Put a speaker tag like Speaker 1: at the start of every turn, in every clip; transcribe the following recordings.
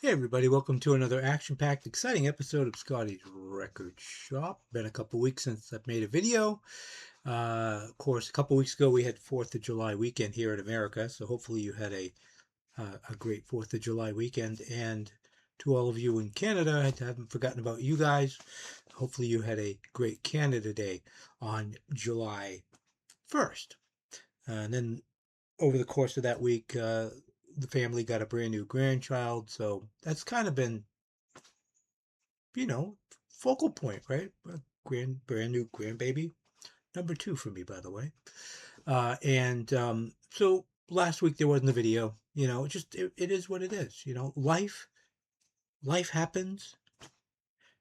Speaker 1: Hey everybody, welcome to another action-packed, exciting episode of Scotty's Record Shop. Been a couple weeks since I've made a video. Of course, a couple weeks ago we had 4th of July weekend here in America, so hopefully you had a great 4th of July weekend. And to all of you in Canada, I haven't forgotten about you guys. Hopefully you had a great Canada Day on July 1st. And then over the course of that week, the family got a brand new grandchild, so that's kind of been, you know, focal point, right? Brand new grandbaby, number two for me, by the way. And so last week there wasn't a video. It is what it is. Life happens,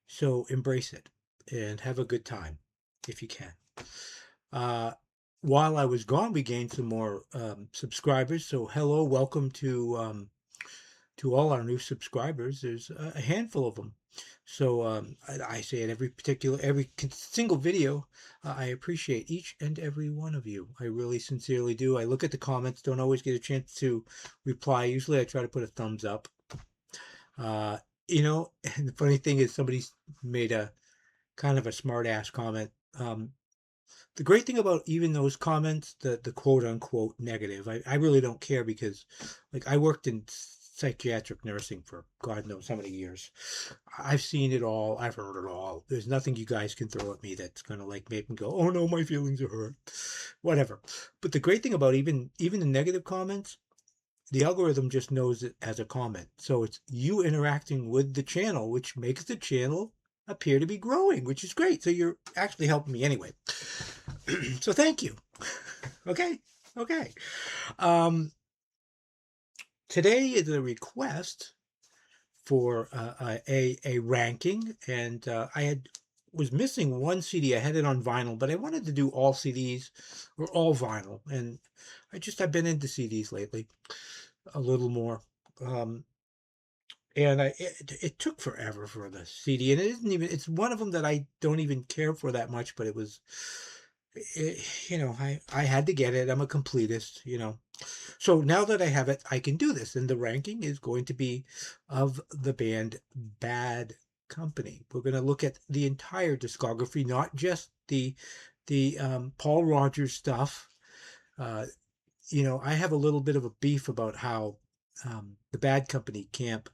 Speaker 1: so embrace it and have a good time if you can. Uh, while I was gone, we gained some more subscribers. So hello, welcome to all our new subscribers. There's a handful of them. So I say in every single video, I appreciate each and every one of you. I really sincerely do. I look at the comments, don't always get a chance to reply. Usually I try to put a thumbs up. Uh, and the funny thing is somebody's made a kind of a smart ass comment. The great thing about even those comments, the quote unquote negative, I really don't care because like I worked in psychiatric nursing for God knows how many years. I've seen it all. I've heard it all. There's nothing you guys can throw at me that's gonna like make me go, oh no, my feelings are hurt. Whatever. But the great thing about even the negative comments, the algorithm just knows it as a comment. So it's you interacting with the channel, which makes the channel appear to be growing, which is great. So you're actually helping me anyway. So thank you. Okay. Okay. Um, today is a request for a ranking, and I was missing one CD. I had it on vinyl, but I wanted to do all CDs or all vinyl, and I've been into CDs lately a little more. Um, and it took forever for the CD, and it's one of them that I don't even care for that much, but I had to get it. I'm a completist. So now that I have it, I can do this. And the ranking is going to be of the band Bad Company. We're going to look at the entire discography, not just the Paul Rogers stuff. Uh, I have a little bit of a beef about how the Bad Company camp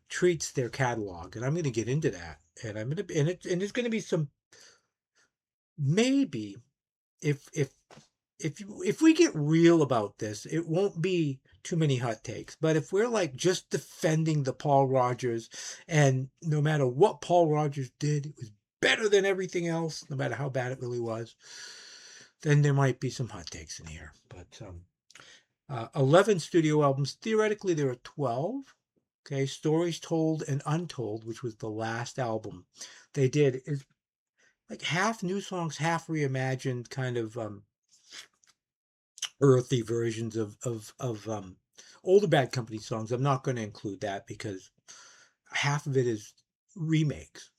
Speaker 1: treats their catalog, and I'm going to get into that. And I'm going to and it's going to be some maybe if we get real about this, it won't be too many hot takes. But if we're like just defending the Paul Rogers, and no matter what Paul Rogers did, it was better than everything else, no matter how bad it really was, then there might be some hot takes in here. But 11 studio albums. Theoretically, there are 12. Okay, Stories Told and Untold, which was the last album they did, is like half new songs, half reimagined, kind of earthy versions of older Bad Company songs. I'm not going to include that because half of it is remakes.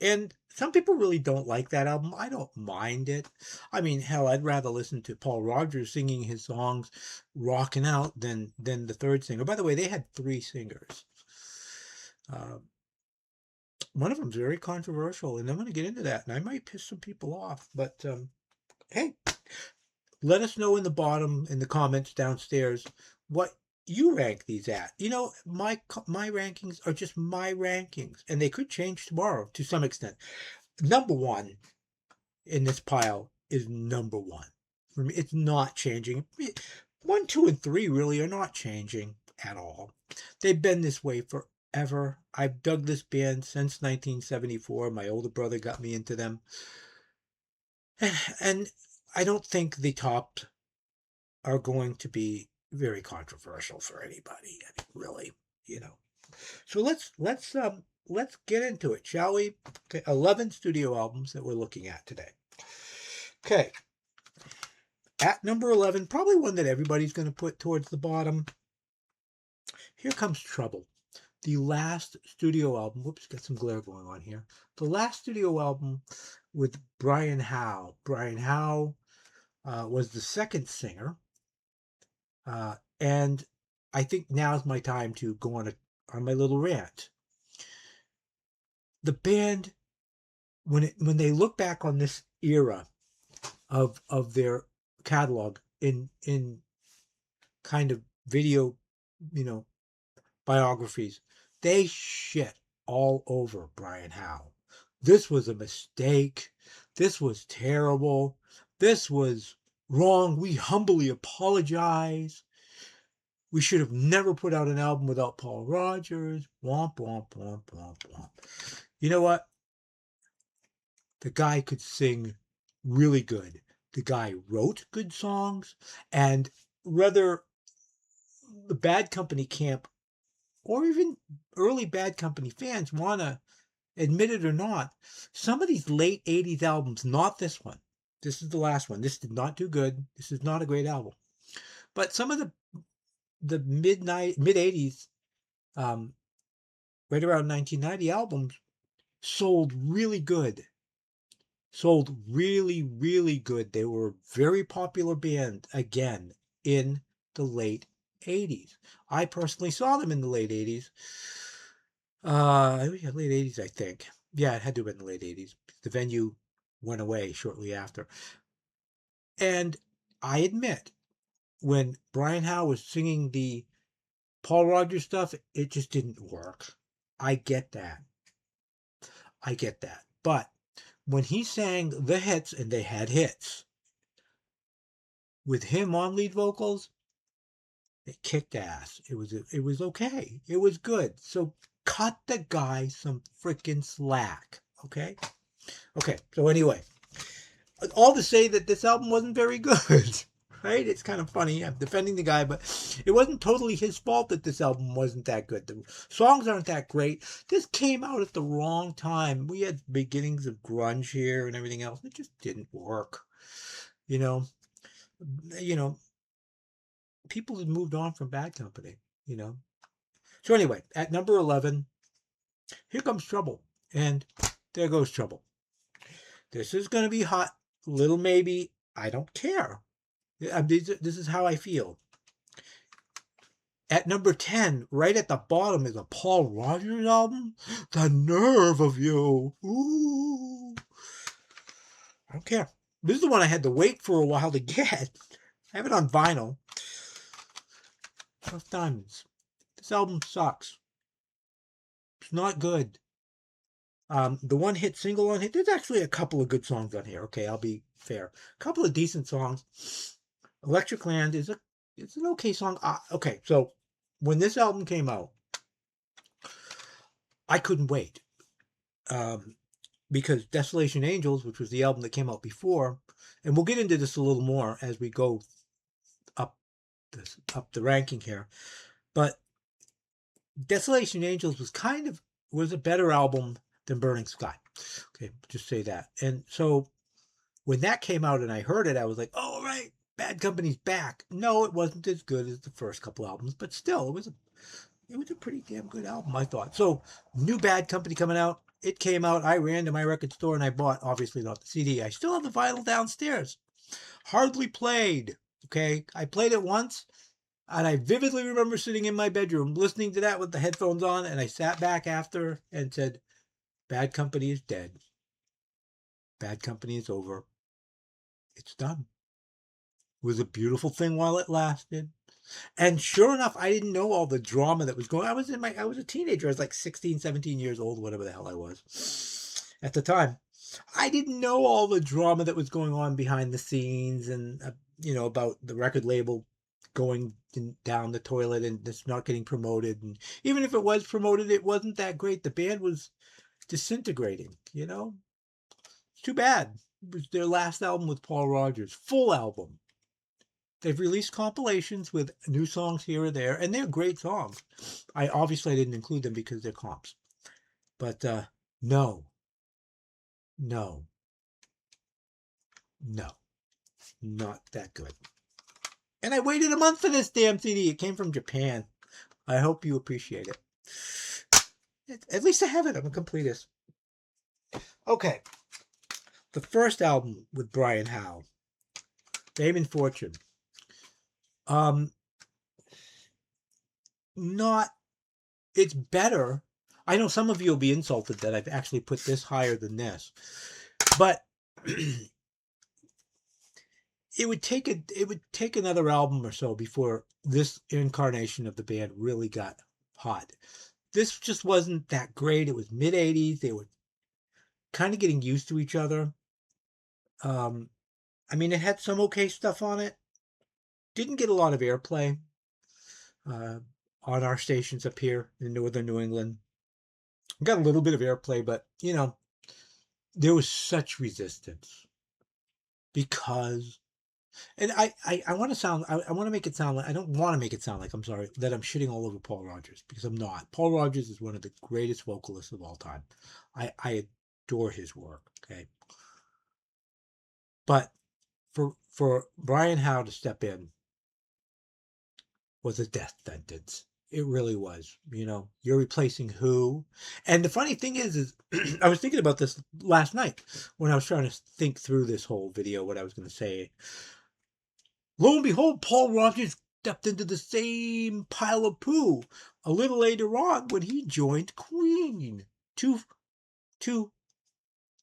Speaker 1: And some people really don't like that album. I don't mind it. I mean, hell, I'd rather listen to Paul Rogers singing his songs, rocking out, than the third singer. By the way, they had three singers. Uh, one of them's very controversial, and I'm going to get into that, and I might piss some people off. But hey, let us know in the comments downstairs what you rank these at. My rankings are just my rankings, and they could change tomorrow to some extent. Number one in this pile is number one. For me, it's not changing. One, two, and three really are not changing at all. They've been this way forever. I've dug this band since 1974. My older brother got me into them. And I don't think the top are going to be very controversial for anybody. I mean, really, you know. So let's get into it, shall we? Okay, 11 studio albums that we're looking at today. Okay. At number 11, probably one that everybody's going to put towards the bottom. Here Comes Trouble. The last studio album. Whoops, got some glare going on here. The last studio album with Brian Howe. Brian Howe was the second singer. And I think now's my time to go on on my little rant. The band, when they look back on this era of their catalog in kind of video, biographies, they shit all over Brian Howe. This was a mistake. This was terrible. This was wrong. We humbly apologize. We should have never put out an album without Paul Rodgers. Womp, womp, womp, womp, womp. You know what? The guy could sing really good. The guy wrote good songs. And whether the Bad Company camp or even early Bad Company fans want to admit it or not, some of these late 80s albums, not this one, this is the last one, this did not do good, this is not a great album, but some of the mid 80s, right around 1990 albums sold really good. Sold really, really good. They were a very popular band again in the late 80s. I personally saw them in the late 80s. Late 80s, I think. Yeah, it had to have been the late 80s. The venue went away shortly after. And I admit, when Brian Howe was singing the Paul Rodgers stuff, it just didn't work. I get that. But when he sang the hits, and they had hits, with him on lead vocals, it kicked ass. It was okay. It was good. So cut the guy some freaking slack. Okay? Okay, so anyway, all to say that this album wasn't very good. Right? It's kind of funny. I'm defending the guy, but it wasn't totally his fault that this album wasn't that good. The songs aren't that great. This came out at the wrong time. We had beginnings of grunge here and everything else. It just didn't work. You know, people had moved on from Bad Company, So anyway, at number 11, here comes Trouble. And there goes Trouble. This is going to be hot. Little maybe. I don't care. This is how I feel. At number 10, right at the bottom, is a Paul Rodgers album. The nerve of you. Ooh. I don't care. This is the one I had to wait for a while to get. I have it on vinyl. Tough Diamonds. This album sucks. It's not good. The one hit single on here, there's actually a couple of good songs on here. Okay, I'll be fair. A couple of decent songs. Electric Land it's an okay song. Okay, so when this album came out, I couldn't wait. Because Desolation Angels, which was the album that came out before, and we'll get into this a little more as we go up the ranking here, but Desolation Angels was a better album than Burning Sky. Okay, just say that. And so when that came out and I heard it, I was like, oh, right, Bad Company's back. No, it wasn't as good as the first couple albums, but still, it was a pretty damn good album, I thought. So, new Bad Company coming out. It came out. I ran to my record store and I bought, obviously not the CD. I still have the vinyl downstairs. Hardly played. Okay, I played it once. And I vividly remember sitting in my bedroom listening to that with the headphones on, and I sat back after and said, Bad Company is dead. Bad Company is over. It's done. It was a beautiful thing while it lasted. And sure enough, I didn't know all the drama that was going on. I was a teenager. I was like 16, 17 years old, whatever the hell I was at the time. I didn't know all the drama that was going on behind the scenes and, about the record label going down the toilet and it's not getting promoted. And even if it was promoted, it wasn't that great. The band was disintegrating, It's too bad. It was their last album with Paul Rodgers, full album. They've released compilations with new songs here or there, and they're great songs. I didn't include them because they're comps. But no, not that good. And I waited a month for this damn CD. It came from Japan. I hope you appreciate it. At least I have it. I'm a completist. Okay. The first album with Brian Howe, Fame and Fortune. Not it's better. I know some of you will be insulted that I've actually put this higher than this, but it would take another album or so before this incarnation of the band really got hot. This just wasn't that great. It was mid 80s. They were kind of getting used to each other. I mean, it had some okay stuff on it. Didn't get a lot of airplay on our stations up here in northern New England. Got a little bit of airplay, but you know, there was such resistance because, and I want to sound, I want to make it sound like, I don't want to make it sound like, I'm sorry, that I'm shitting all over Paul Rodgers, because I'm not. Paul Rodgers is one of the greatest vocalists of all time. I adore his work, okay? But for Brian Howe to step in was a death sentence. It really was. You know, you're replacing who? And the funny thing is I was thinking about this last night when I was trying to think through this whole video, what I was going to say. Lo and behold, Paul Rodgers stepped into the same pile of poo a little later on when he joined Queen to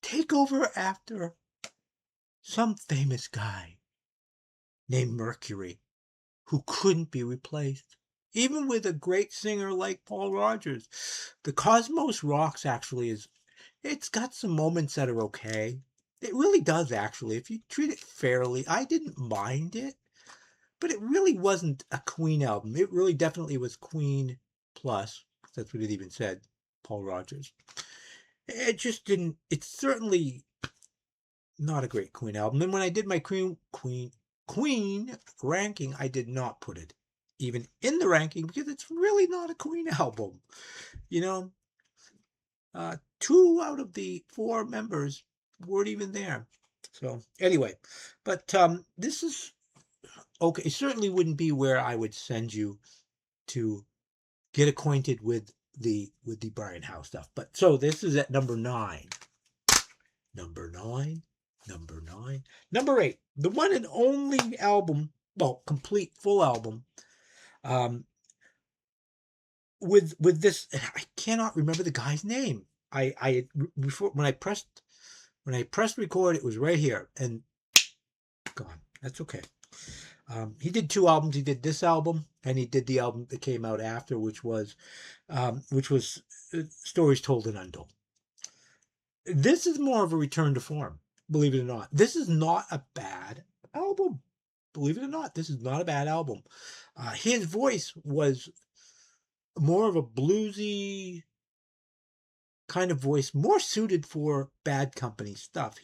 Speaker 1: take over after some famous guy named Mercury, who couldn't be replaced. Even with a great singer like Paul Rodgers. The Cosmos Rocks actually it's got some moments that are okay. It really does, actually. If you treat it fairly, I didn't mind it. But it really wasn't a Queen album. It really definitely was Queen plus. That's what it even said, Paul Rodgers. It just didn't, it's certainly not a great Queen album. And when I did my Queen ranking, I did not put it even in the ranking because it's really not a Queen album. You know, 2 out of the 4 members weren't even there. So anyway, but this is okay. It certainly wouldn't be where I would send you to get acquainted with the Brian Howe stuff. But so this is at number 9. Number 9. Number 8. The one and only album, well, complete full album. With this, I cannot remember the guy's name. I before when I pressed record, it was right here and gone. That's okay. He did 2 albums. He did this album, and he did the album that came out after, which was Stories Told and Untold. This is more of a return to form, believe it or not. This is not a bad album. Believe it or not, this is not a bad album. His voice was more of a bluesy kind of voice, more suited for Bad Company stuff.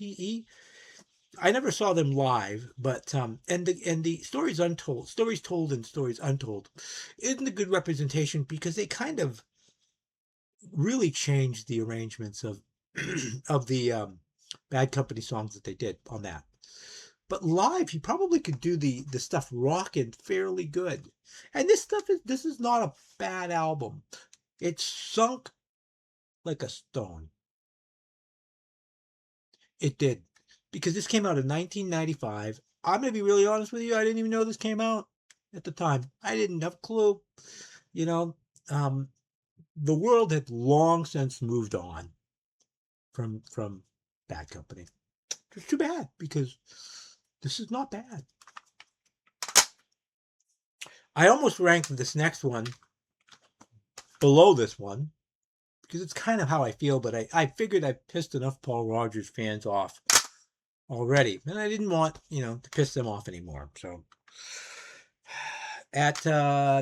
Speaker 1: I never saw them live, but and the Stories Told and Stories Untold isn't a good representation because they kind of really changed the arrangements of of the Bad Company songs that they did on that. But live, he probably could do the stuff rocking fairly good. And this is not a bad album. It's sunk like a stone. It did. Because this came out in 1995. I'm going to be really honest with you. I didn't even know this came out at the time. I didn't have a clue. You know, the world had long since moved on from Bad Company. It's too bad because this is not bad. I almost ranked this next one below this one because it's kind of how I feel, but I figured I pissed enough Paul Rodgers fans off already, and I didn't want, to piss them off anymore. So at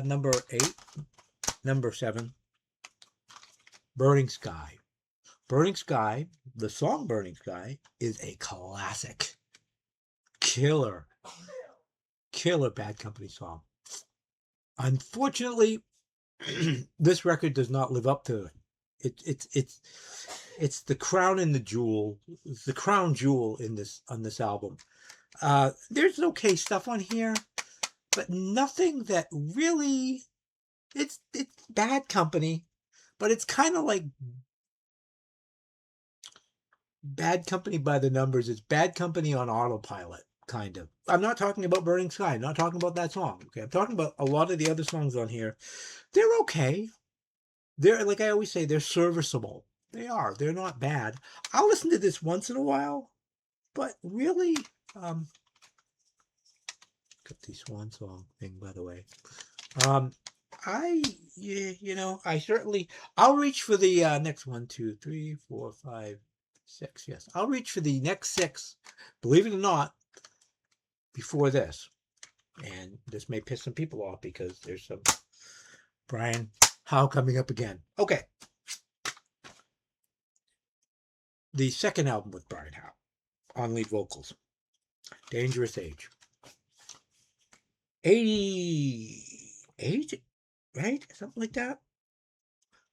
Speaker 1: number 7, Burning Sky. Burning Sky, the song Burning Sky, is a classic. Killer Bad Company song. Unfortunately, this record does not live up to it. It's the crown and the jewel. It's the crown jewel on this album. There's okay stuff on here, but nothing that really. It's Bad Company, but it's kind of like Bad Company by the numbers. It's Bad Company on autopilot, kind of. I'm not talking about Burning Sky. I'm not talking about that song. Okay, I'm talking about a lot of the other songs on here. They're okay. They're, like I always say, they're serviceable. They are. They're not bad. I'll listen to this once in a while, but really, got the Swan Song thing, by the way. I certainly, I'll reach for the next 1, 2, 3, 4, 5, 6. Yes, I'll reach for the next 6, believe it or not, before this. And this may piss some people off because there's some Brian Howe coming up again. Okay. The second album with Brian Howe on lead vocals, Dangerous Age. 88, right? Something like that.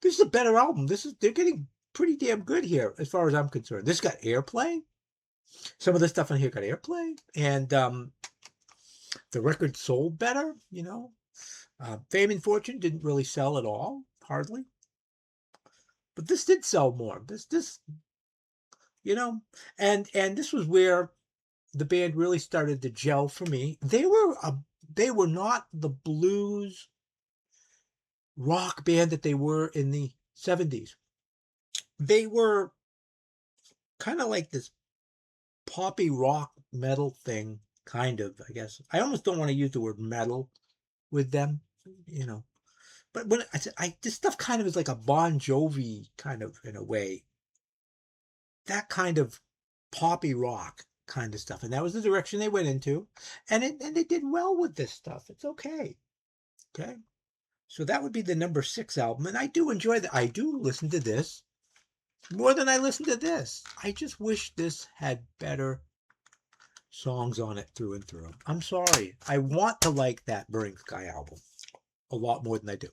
Speaker 1: This is a better album. They're getting pretty damn good here as far as I'm concerned. This got airplay. Some of the stuff on here got airplay, and the record sold better. Fame and Fortune didn't really sell at all, hardly. But this did sell more. This, and this was where the band really started to gel for me. They were not the blues rock band that they were in the 70s. They were kind of like this poppy rock metal thing, kind of, I guess. I almost don't want to use the word metal with them, But when this stuff kind of is like a Bon Jovi kind of, in a way. That kind of poppy rock kind of stuff. And that was the direction they went into. And they did well with this stuff. It's okay. Okay. So that would be the number 6 album. And I do enjoy that. I do listen to this more than I listen to this. I just wish this had better songs on it through and through. I'm sorry. I want to like that Burning Sky album a lot more than I do.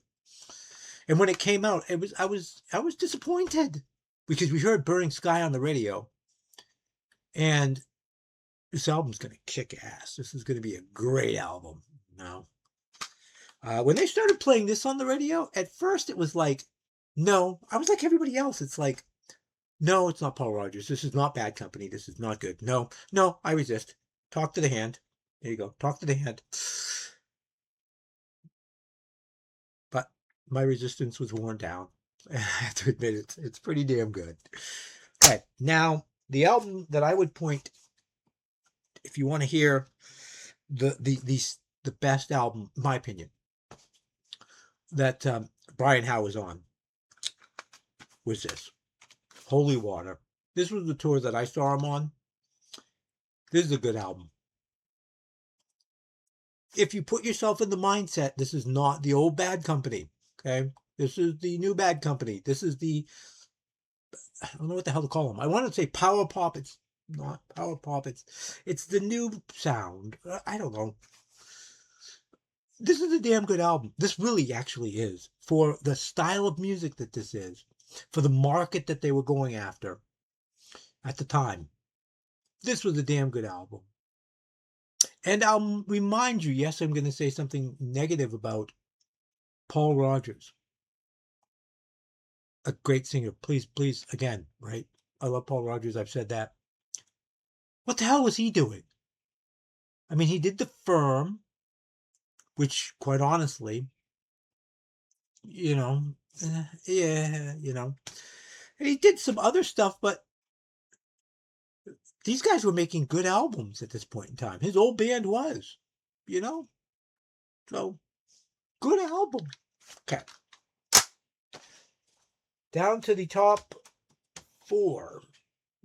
Speaker 1: And when it came out, I was disappointed because we heard Burning Sky on the radio, and this album's going to kick ass. This is going to be a great album. No. When they started playing this on the radio, at first it was like, no. I was like everybody else. It's like, no, it's not Paul Rodgers. This is not Bad Company. This is not good. No, I resist. Talk to the Hand. There you go. Talk to the Hand. But my resistance was worn down. I have to admit it's pretty damn good. Okay, now the album that I would point, if you want to hear the best album, in my opinion, that Brian Howe was on, was this, Holy Water. This was the tour that I saw him on. This is a good album. If you put yourself in the mindset, this is not the old Bad Company, okay? This is the new Bad Company. This is the, I don't know what the hell to call them. I want to say power pop. It's not power pop. It's the new sound. I don't know. This is a damn good album. This really actually is. For the style of music that this is, for the market that they were going after at the time, this was a damn good album. And I'll remind you, yes, I'm going to say something negative about Paul Rodgers. A great singer. Please, again, right? I love Paul Rodgers. I've said that. What the hell was he doing? I mean, he did The Firm, which, quite honestly, yeah, he did some other stuff, but these guys were making good albums at this point in time. His old band was, so good album. Okay. Down to the top 4.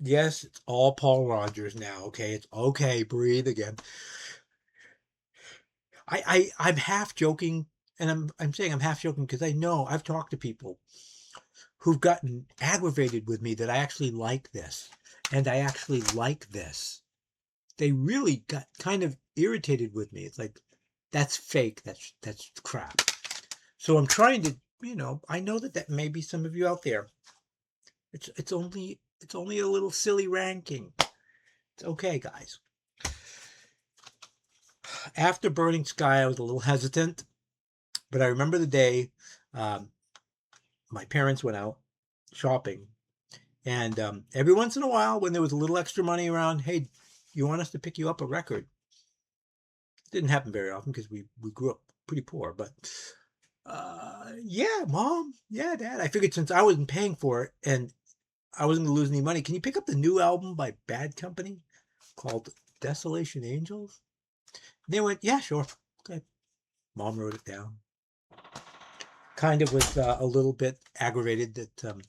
Speaker 1: Yes, it's all Paul Rodgers now. Okay, it's okay. Breathe again. I'm half joking, and I'm saying I'm half joking because I know I've talked to people who've gotten aggravated with me that I actually like this, and I actually like this. They really got kind of irritated with me. It's like, that's fake. That's crap. So I'm trying to, I know that may be some of you out there. It's only a little silly ranking. It's okay, guys. After Burning Sky, I was a little hesitant, but I remember the day my parents went out shopping, and every once in a while, when there was a little extra money around, hey, you want us to pick you up a record? It didn't happen very often because we grew up pretty poor, but Yeah, Mom. Yeah, Dad. I figured since I wasn't paying for it and I wasn't going to lose any money, can you pick up the new album by Bad Company called Desolation Angels? And they went, yeah, sure. Okay. Mom wrote it down. Kind of was a little bit aggravated that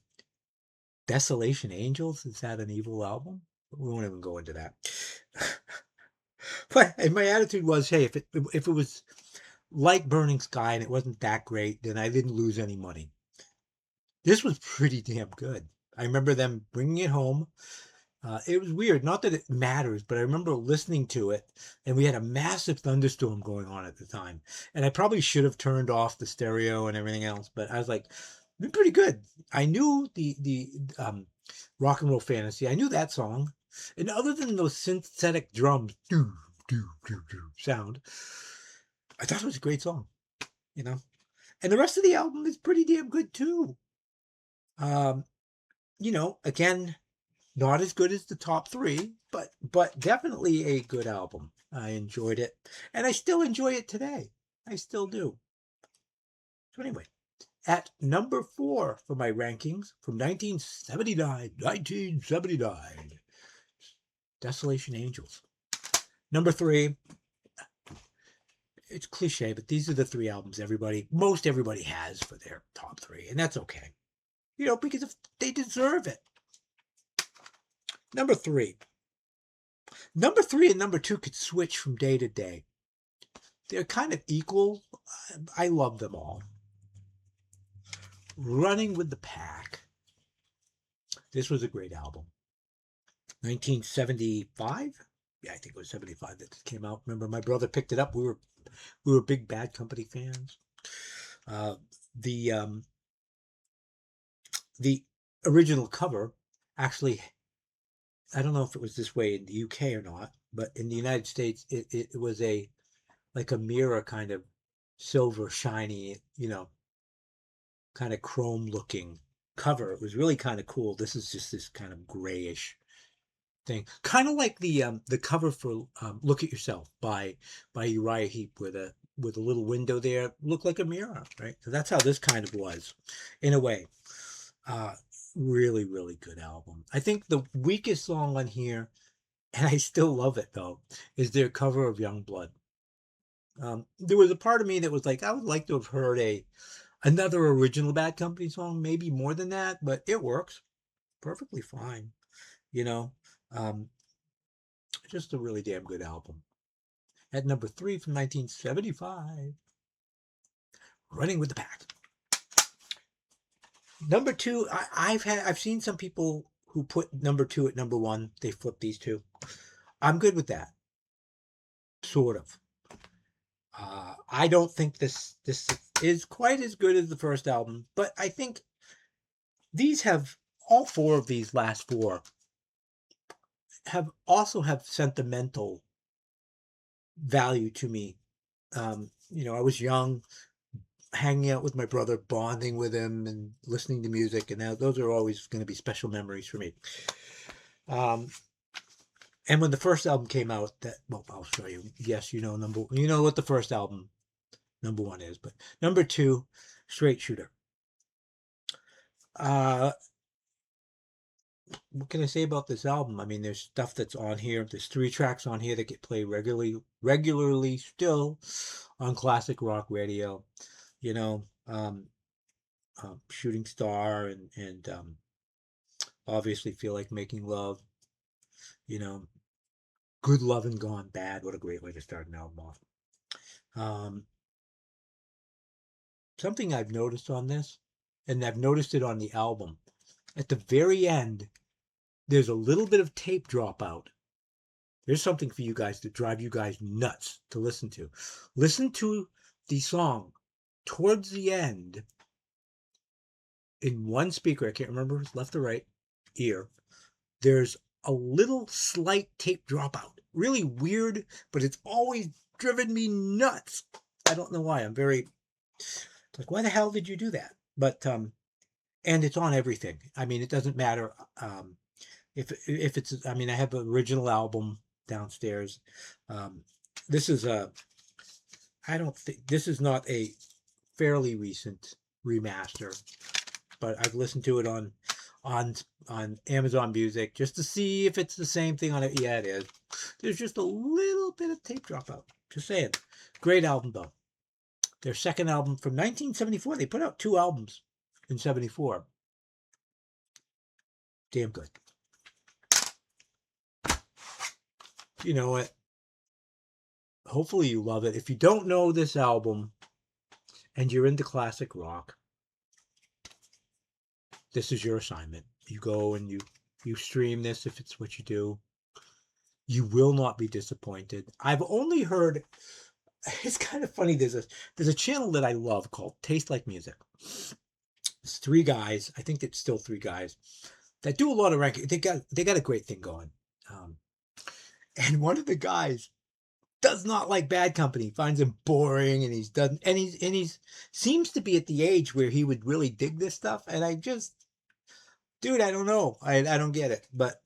Speaker 1: Desolation Angels, is that an evil album? We won't even go into that. But and my attitude was, hey, if it was like Burning Sky and it wasn't that great, then I didn't lose any money. This was pretty damn good. I remember them bringing it home. It was weird. Not that it matters, but I remember listening to it, and we had a massive thunderstorm going on at the time. And I probably should have turned off the stereo and everything else, but I was like, "Been pretty good." I knew the Rock and Roll Fantasy. I knew that song, and other than those synthetic drums, sound, I thought it was a great song. You know, and the rest of the album is pretty damn good too. Um, again, not as good as the top three, but definitely a good album. I enjoyed it, and I still enjoy it today. I still do. So anyway, at number 4 for my rankings from 1979, Desolation Angels. Number 3, it's cliche, but these are the 3 albums most everybody has for their top 3, and that's okay. Because if they deserve it. Number 3. Number 3 and number 2 could switch from day to day. They're kind of equal. I love them all. Running with the Pack. This was a great album. 1975? Yeah, I think it was 75 that came out. Remember, my brother picked it up. We were big Bad Company fans. The original cover, actually, I don't know if it was this way in the UK or not, but in the United States, it was like a mirror kind of silver shiny, kind of chrome looking cover. It was really kind of cool. This is just this kind of grayish thing, kind of like the cover for "Look at Yourself" by Uriah Heep, with a little window there, looked like a mirror, right? So that's how this kind of was, in a way. Uh, Really, really good album. I think the weakest song on here, and I still love it though, is their cover of "Young Blood." There was a part of me that was like, I would like to have heard another original Bad Company song, maybe more than that, but it works perfectly fine. You know, um, just a really damn good album. At number 3 from 1975, Running with the Pack. Number 2, I've seen some people who put number 2 at number 1. They flip these two. I'm good with that, sort of. I don't think this is quite as good as the first album, but I think these have all 4 of these last 4 have sentimental value to me. I was young, hanging out with my brother, bonding with him, and listening to music, and those are always going to be special memories for me. And when the first album came out, I'll show you. Yes, you know what the first album number 1 is, but number 2, Straight Shooter. What can I say about this album? I mean, there's stuff that's on here. There's 3 tracks on here that get played regularly still on classic rock radio. Shooting Star and obviously Feel Like Making Love. Good Lovin' Gone Bad. What a great way to start an album off. Something I've noticed on this, and I've noticed it on the album, at the very end, there's a little bit of tape dropout. There's something for you guys to drive you guys nuts to listen to. Listen to the song towards the end in one speaker. I can't remember if it's left or right ear. There's a little slight tape dropout. Really weird, but it's always driven me nuts. I don't know why. I'm very like, why the hell did you do that? But and it's on everything. I mean, it doesn't matter if it's. I mean, I have an original album downstairs. This is a. I don't think this is not a fairly recent remaster, but I've listened to it on Amazon Music just to see if it's the same thing on it. Yeah, it is. There's just a little bit of tape dropout. Just saying. Great album though. Their second album from 1974. They put out 2 albums in 74. Damn good. You know what? Hopefully you love it. If you don't know this album and you're into classic rock, this is your assignment. You go and you stream this if it's what you do. You will not be disappointed. I've only heard, it's kind of funny, there's a channel that I love called Taste Like Music. It's 3 guys, I think it's still 3 guys, that do a lot of ranking. They got a great thing going. And one of the guys does not like Bad Company, finds him boring, and he's seems to be at the age where he would really dig this stuff. And I just, dude, I don't know. I don't get it. But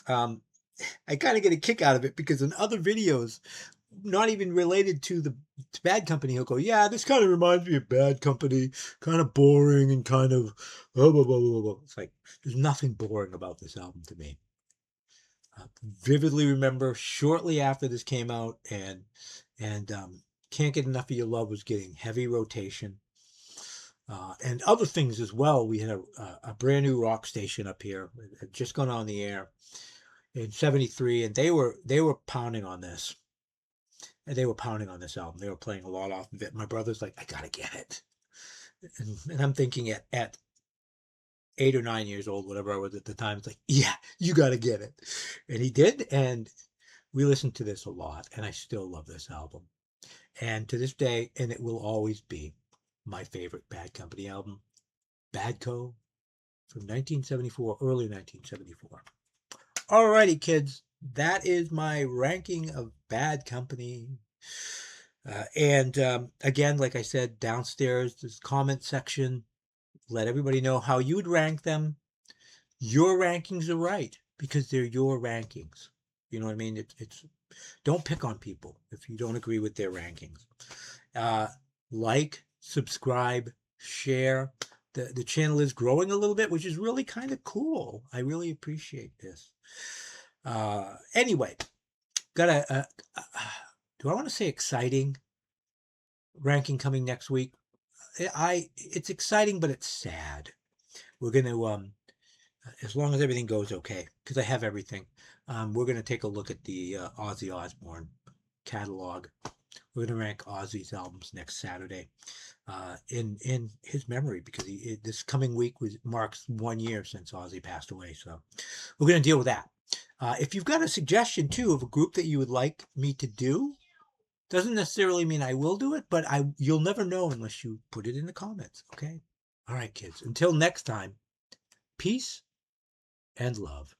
Speaker 1: I kind of get a kick out of it because in other videos, not even related to Bad Company, he'll go, yeah, this kind of reminds me of Bad Company, kind of boring and kind of blah, blah, blah, blah, blah. It's like, there's nothing boring about this album to me. Vividly remember shortly after this came out, and Can't Get Enough of Your Love was getting heavy rotation, and other things as well. We had a brand new rock station up here, it had just gone on the air in 73, and they were pounding on this. And they were pounding on this album. They were playing a lot off of it. My brother's like, I gotta get it. And I'm thinking at 8 or 9 years old, whatever I was at the time, it's like, yeah, you got to get it. And he did. And we listened to this a lot. And I still love this album. And to this day, and it will always be my favorite Bad Company album, Badco, from 1974, early 1974. Alrighty, kids. That is my ranking of Bad Company. And again, like I said, downstairs, there's comment section. Let everybody know how you'd rank them. Your rankings are right because they're your rankings. You know what I mean? It's don't pick on people if you don't agree with their rankings. Like, subscribe, share. The channel is growing a little bit, which is really kind of cool. I really appreciate this. Anyway, got do I want to say exciting ranking coming next week? It's exciting, but it's sad. We're going to, as long as everything goes okay, because I have everything, we're going to take a look at the Ozzy Osbourne catalog. We're going to rank Ozzy's albums next Saturday in his memory, because this coming week marks 1 year since Ozzy passed away. So we're going to deal with that. If you've got a suggestion, too, of a group that you would like me to do, doesn't necessarily mean I will do it, but you'll never know unless you put it in the comments, okay? All right, kids. Until next time, peace and love.